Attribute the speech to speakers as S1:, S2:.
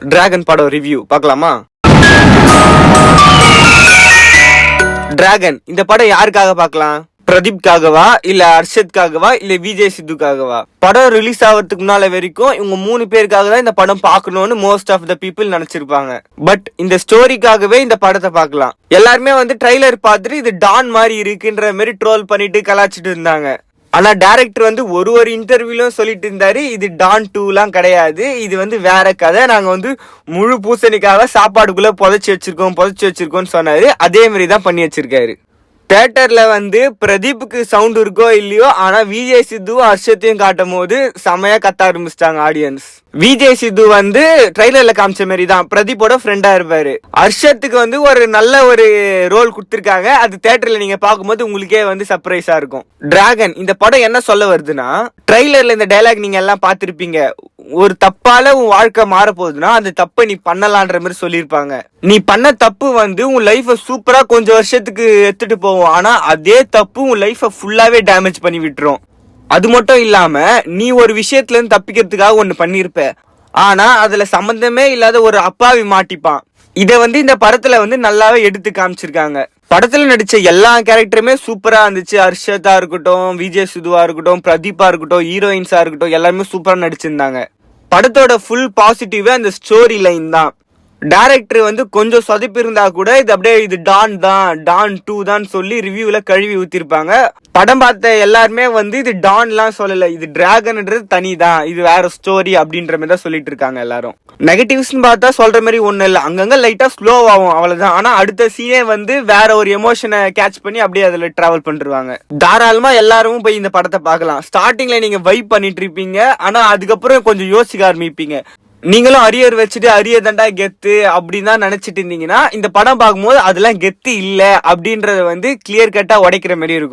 S1: Dragon படம் review பார்க்கலாமா? Dragon இந்த படம் யாருக்காக பார்க்கலாம்? பிரதீப்காகவா, இல்ல அர்ஷத்காகவா, இல்ல விஜய் சித்துக்காகவா? படம் ரிலீஸ் ஆகிறதுக்கு முன்னால வரைக்கும் இவங்க 3 பேருக்காக தான் இந்த படம் பார்க்கணும்னு மோஸ்ட் ஆஃப் த பீப்புள் நினைச்சிருப்பாங்க. பட் இந்த ஸ்டோரிக்காகவே இந்த படத்தை பார்க்கலாம். எல்லாருமே ட்ரைலர் பார்த்துட்டு இது டான் மாதிரி இருக்குன்ற மாதிரி ட்ரோல் பண்ணிட்டு கலாச்சிட்டு இருந்தாங்க. ஆனா டைரக்டர் ஒரு இன்டர்வியூலும் சொல்லிட்டு இருந்தாரு, இது டான் 2 கிடையாது, இது வேற கதை, நாங்க முழு பூசணிக்காக சாப்பாடுக்குள்ள புதைச்சி வச்சிருக்கோம்னு சொன்னாரு. அதே மாதிரி தான் பண்ணி வச்சிருக்காரு. தியேட்டர்ல பிரதீப்புக்கு சவுண்ட் இருக்கோ இல்லையோ, ஆனா விஜய் சித்துவும் ஹர்ஷத்தையும் காட்டும் போது செமையா கத்த ஆரம்பிச்சிட்டாங்க ஆடியன்ஸ். விஜய் சித்து ட்ரைலர்ல காமிச்ச மாதிரி தான் பிரதீப்போட ஃப்ரெண்டா இருப்பாரு. ஹர்ஷத்துக்கு ஒரு நல்ல ஒரு ரோல் கொடுத்திருக்காங்க. அது தியேட்டர்ல நீங்க பார்க்கும்போது உங்களுக்கே சர்ப்ரைஸா இருக்கும். டிராகன் இந்த படம் என்ன சொல்ல வருதுன்னா, ட்ரைலர்ல இந்த டைலாக் நீங்க எல்லாம் பார்த்திருப்பீங்க, ஒரு தப்பால உன் வாழ்க்கை மாற போகுதுன்னா அந்த தப்பை நீ பண்ணலான்ற மாதிரி சொல்லியிருப்பாங்க. நீ பண்ண தப்பு உன் லைஃப சூப்பரா கொஞ்சம் வருஷத்துக்கு எடுத்துட்டு போவோம், ஆனா அதே தப்பு உன் லைஃப ஃபுல்லாவே டேமேஜ் பண்ணி விட்டுரும். அது மட்டும் இல்லாம நீ ஒரு விஷயத்துல இருந்து தப்பிக்கிறதுக்காக ஒண்ணு பண்ணிருப்ப, ஆனா அதுல சம்பந்தமே இல்லாத ஒரு அப்பாவி மாட்டிப்பான். இத இந்த படத்துல நல்லாவே எடுத்து காமிச்சிருக்காங்க. படத்துல நடிச்ச எல்லா கேரக்டருமே சூப்பரா இருந்துச்சு. ஹர்ஷதா இருக்கட்டும், விஜய் சிதுவா இருக்கட்டும், பிரதீப்பா இருக்கட்டும், ஹீரோயின்ஸா இருக்கட்டும், எல்லாருமே சூப்பரா நடிச்சிருந்தாங்க. படத்தோட ஃபுல் பாசிட்டிவே அந்த ஸ்டோரி லைன் தான். டைரக்டர் கொஞ்சம் சொதப்பி இருந்தா கூட இது அப்படியே இது டான் 2 தான் சொல்லி ரிவ்யூல கழுவி ஊத்திருப்பாங்க. படம் பார்த்த எல்லாருமே இது டான்லாம் சொல்லல, இது டிராகன்ன்றது தனிதான், இது வேற ஸ்டோரி அப்படின்ற மாதிரி தான் சொல்லிட்டு இருக்காங்க எல்லாரும். நெகட்டிவ்ஸ் பார்த்தா சொல்ற மாதிரி ஒண்ணு இல்ல, அங்கங்க லைட்டா ஸ்லோ ஆகும் அவ்வளவுதான். ஆனா அடுத்த சீனே வேற ஒரு எமோஷனை கேட்ச் பண்ணி அப்படியே அதுல டிராவல் பண்ணிருவாங்க. தாராளமா எல்லாரும் போய் இந்த படத்தை பார்க்கலாம். ஸ்டார்டிங்ல நீங்க வைப் பண்ணிட்டு இருப்பீங்க, ஆனா அதுக்கப்புறம் கொஞ்சம் யோசிக்க ஆரம்பிப்பீங்க. நீங்களும் அரியர் வச்சுட்டு அரியர் தண்டா கெத்து அப்படின்னு தான் நினைச்சிட்டு இருந்தீங்கன்னா இந்த படம் பார்க்கும்போது அதெல்லாம் கெத்து இல்ல அப்படின்றத கிளியர் கட்டா உடைக்கிற மாதிரி இருக்கும்.